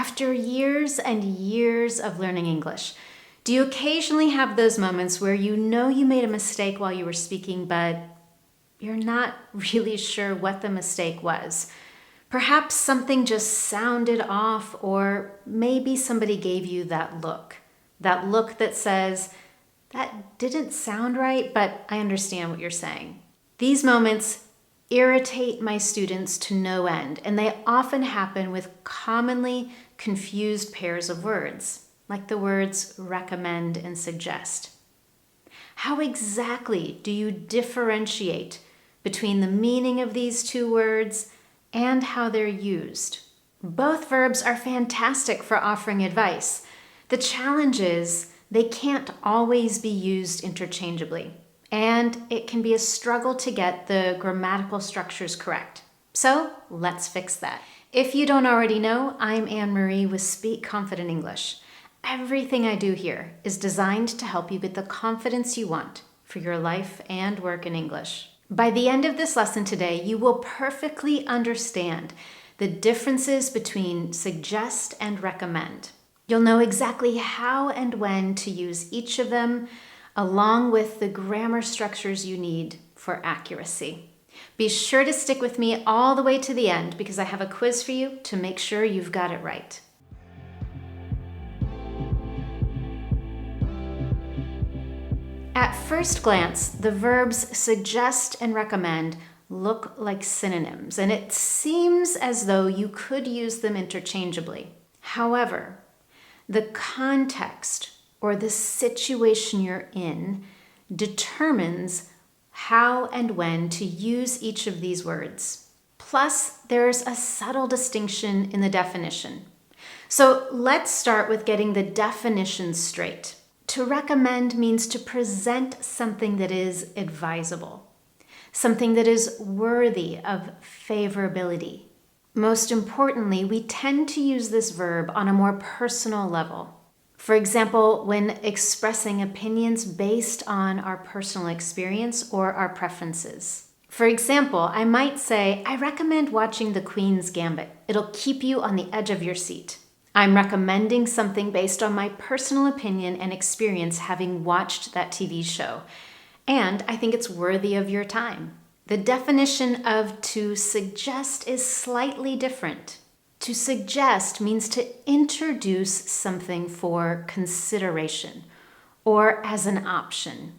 After years and years of learning English, do you occasionally have those moments where you know you made a mistake while you were speaking, but you're not really sure what the mistake was? Perhaps something just sounded off, or maybe somebody gave you that look that says, that didn't sound right, but I understand what you're saying. These moments irritate my students to no end, and they often happen with commonly confused pairs of words, like the words recommend and suggest. How exactly do you differentiate between the meaning of these two words and how they're used? Both verbs are fantastic for offering advice. The challenge is they can't always be used interchangeably, and it can be a struggle to get the grammatical structures correct. So let's fix that. If you don't already know, I'm Anne-Marie with Speak Confident English. Everything I do here is designed to help you get the confidence you want for your life and work in English. By the end of this lesson today, you will perfectly understand the differences between suggest and recommend. You'll know exactly how and when to use each of them, along with the grammar structures you need for accuracy. Be sure to stick with me all the way to the end because I have a quiz for you to make sure you've got it right. At first glance, the verbs suggest and recommend look like synonyms, and it seems as though you could use them interchangeably. However, the context or the situation you're in determines how and when to use each of these words. Plus, there's a subtle distinction in the definition. So let's start with getting the definition straight. To recommend means to present something that is advisable, something that is worthy of favorability. Most importantly, we tend to use this verb on a more personal level. For example, when expressing opinions based on our personal experience or our preferences. For example, I might say, I recommend watching The Queen's Gambit. It'll keep you on the edge of your seat. I'm recommending something based on my personal opinion and experience having watched that TV show, and I think it's worthy of your time. The definition of to suggest is slightly different. To suggest means to introduce something for consideration or as an option.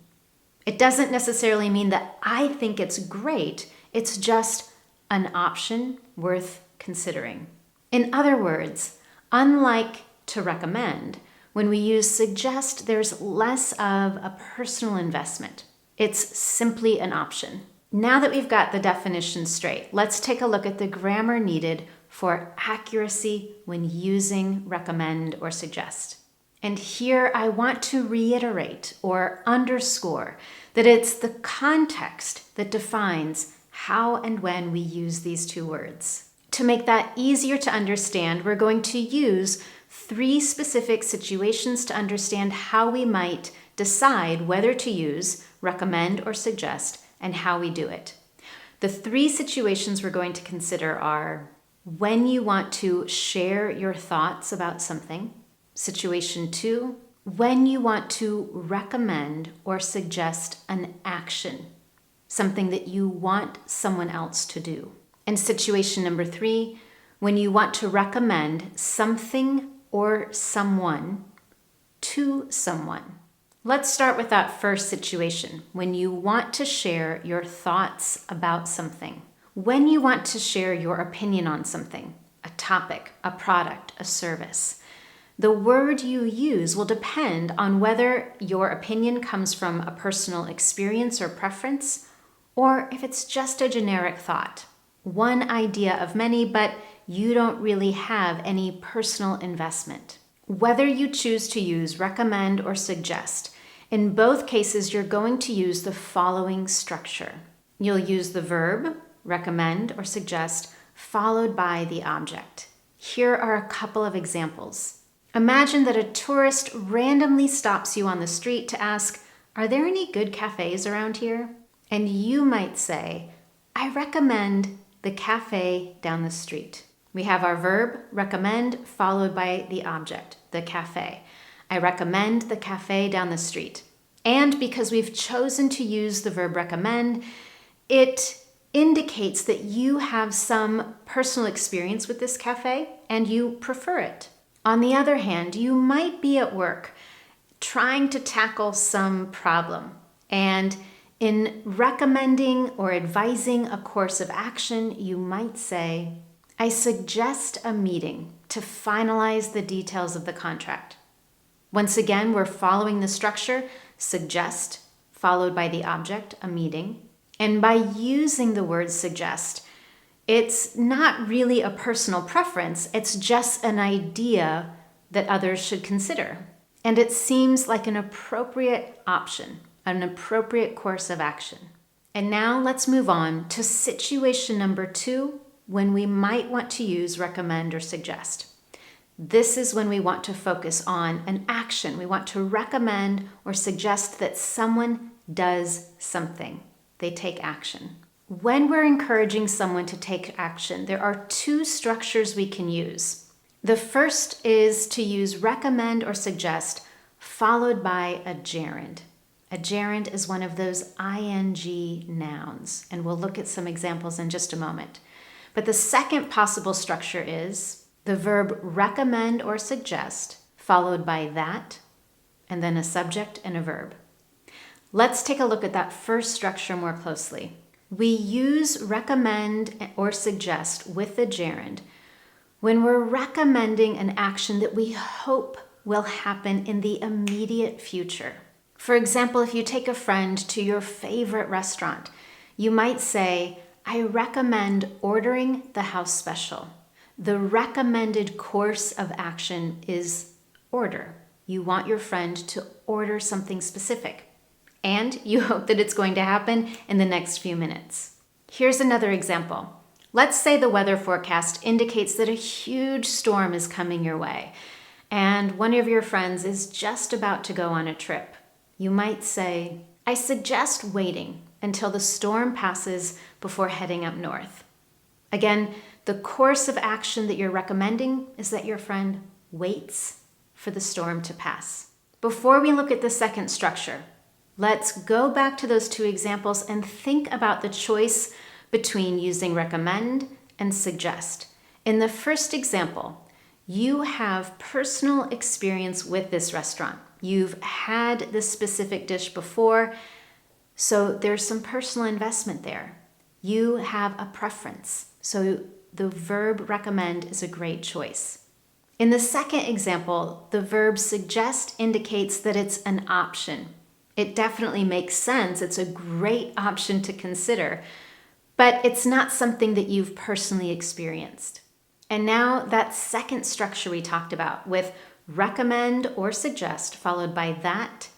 It doesn't necessarily mean that I think it's great, it's just an option worth considering. In other words, unlike to recommend, when we use suggest, there's less of a personal investment. It's simply an option. Now that we've got the definition straight, let's take a look at the grammar needed for accuracy when using recommend or suggest. And here I want to reiterate or underscore that it's the context that defines how and when we use these two words. To make that easier to understand, we're going to use 3 specific situations to understand how we might decide whether to use recommend or suggest and how we do it. The 3 situations we're going to consider are when you want to share your thoughts about something. Situation 2, when you want to recommend or suggest an action, something that you want someone else to do. And situation number 3, when you want to recommend something or someone to someone. Let's start with that first situation, when you want to share your thoughts about something. When you want to share your opinion on something, a topic, a product, a service. The word you use will depend on whether your opinion comes from a personal experience or preference, or if it's just a generic thought. One idea of many, but you don't really have any personal investment. Whether you choose to use recommend or suggest, in both cases, you're going to use the following structure. You'll use the verb, recommend or suggest, followed by the object. Here are a couple of examples. Imagine that a tourist randomly stops you on the street to ask, are there any good cafes around here? And you might say, I recommend the cafe down the street. We have our verb, recommend, followed by the object, the cafe. I recommend the cafe down the street. And because we've chosen to use the verb recommend, it indicates that you have some personal experience with this cafe and you prefer it. On the other hand, you might be at work trying to tackle some problem, and in recommending or advising a course of action, you might say, I suggest a meeting to finalize the details of the contract. Once again, we're following the structure, suggest, followed by the object, a meeting. And by using the word suggest, it's not really a personal preference, it's just an idea that others should consider. And it seems like an appropriate option, an appropriate course of action. And now let's move on to situation number 2, when we might want to use recommend or suggest. This is when we want to focus on an action. We want to recommend or suggest that someone does something. They take action. When we're encouraging someone to take action, there are 2 structures we can use. The first is to use recommend or suggest, followed by a gerund. A gerund is one of those ing nouns, and we'll look at some examples in just a moment. But the second possible structure is the verb recommend or suggest, followed by that, and then a subject and a verb. Let's take a look at that first structure more closely. We use recommend or suggest with the gerund when we're recommending an action that we hope will happen in the immediate future. For example, if you take a friend to your favorite restaurant, you might say, I recommend ordering the house special. The recommended course of action is order. You want your friend to order something specific, and you hope that it's going to happen in the next few minutes. Here's another example. Let's say the weather forecast indicates that a huge storm is coming your way, and one of your friends is just about to go on a trip. You might say, I suggest waiting until the storm passes before heading up north. Again, the course of action that you're recommending is that your friend waits for the storm to pass. Before we look at the second structure, let's go back to those 2 examples and think about the choice between using recommend and suggest. In the first example, you have personal experience with this restaurant. You've had this specific dish before, so there's some personal investment there. You have a preference, so the verb recommend is a great choice. In the second example, the verb suggest indicates that it's an option. It definitely makes sense. It's a great option to consider, but it's not something that you've personally experienced. And now that second structure we talked about with recommend or suggest, followed by that,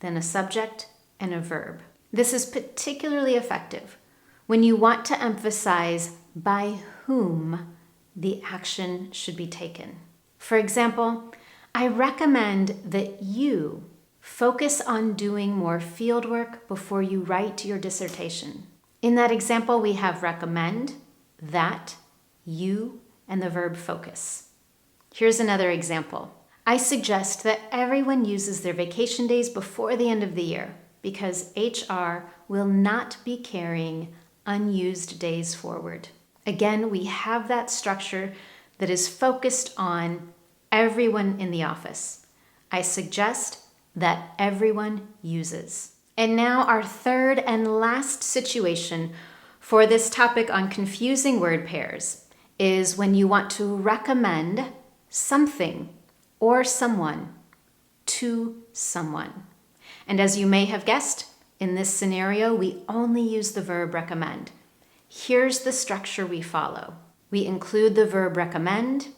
then a subject and a verb. This is particularly effective when you want to emphasize by whom the action should be taken. For example, I recommend that you focus on doing more fieldwork before you write your dissertation. In that example, we have recommend, that, you, and the verb focus. Here's another example. I suggest that everyone uses their vacation days before the end of the year because HR will not be carrying unused days forward. Again, we have that structure that is focused on everyone in the office. I suggest that everyone uses. And now our third and last situation for this topic on confusing word pairs is when you want to recommend something or someone to someone. And as you may have guessed, in this scenario, we only use the verb recommend. Here's the structure we follow. We include the verb recommend,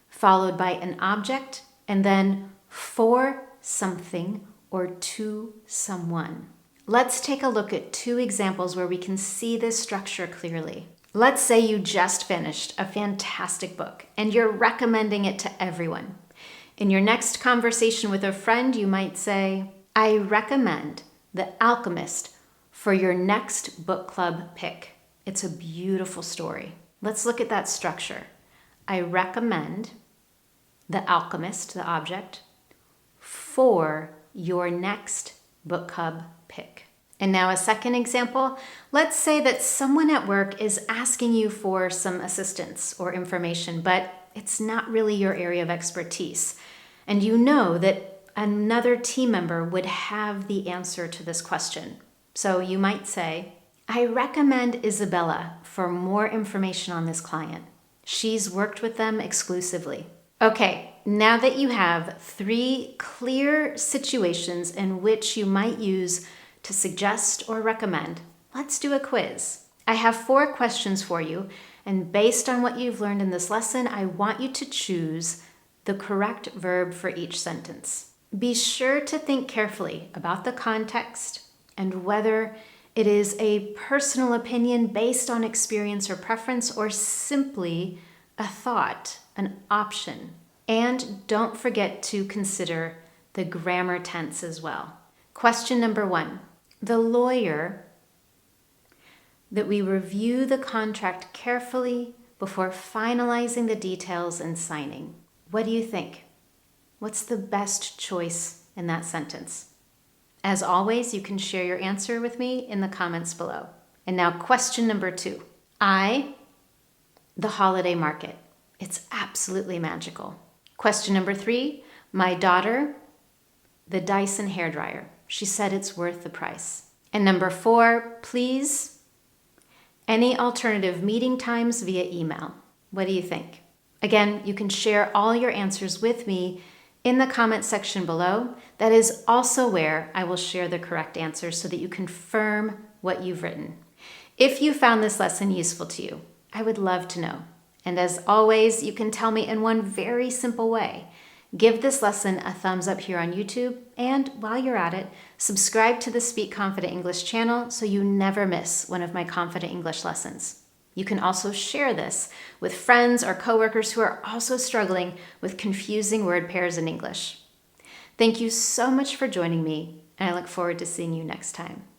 followed by an object, and then for something or to someone. Let's take a look at 2 examples where we can see this structure clearly. Let's say you just finished a fantastic book and you're recommending it to everyone. In your next conversation with a friend, you might say, I recommend The Alchemist for your next book club pick. It's a beautiful story. Let's look at that structure. I recommend The Alchemist, the object, for your next book club pick. And now a second example. Let's say that someone at work is asking you for some assistance or information, but it's not really your area of expertise. And you know that another team member would have the answer to this question. So you might say, I recommend Isabella for more information on this client. She's worked with them exclusively. Okay, now that you have 3 clear situations in which you might use to suggest or recommend, let's do a quiz. I have 4 questions for you, and based on what you've learned in this lesson, I want you to choose the correct verb for each sentence. Be sure to think carefully about the context and whether it is a personal opinion based on experience or preference, or simply a thought, an option. And don't forget to consider the grammar tense as well. Question number 1. The lawyer that we review the contract carefully before finalizing the details and signing. What do you think? What's the best choice in that sentence? As always, you can share your answer with me in the comments below. And now question number 2. The holiday market. It's absolutely magical. Question number 3. My daughter, the Dyson hairdryer. She said it's worth the price. And number 4, please, any alternative meeting times via email. What do you think? Again, you can share all your answers with me in the comment section below. That is also where I will share the correct answers so that you confirm what you've written. If you found this lesson useful to you, I would love to know. And as always, you can tell me in one very simple way. Give this lesson a thumbs up here on YouTube, and while you're at it, subscribe to the Speak Confident English channel so you never miss one of my Confident English lessons. You can also share this with friends or coworkers who are also struggling with confusing word pairs in English. Thank you so much for joining me, and I look forward to seeing you next time.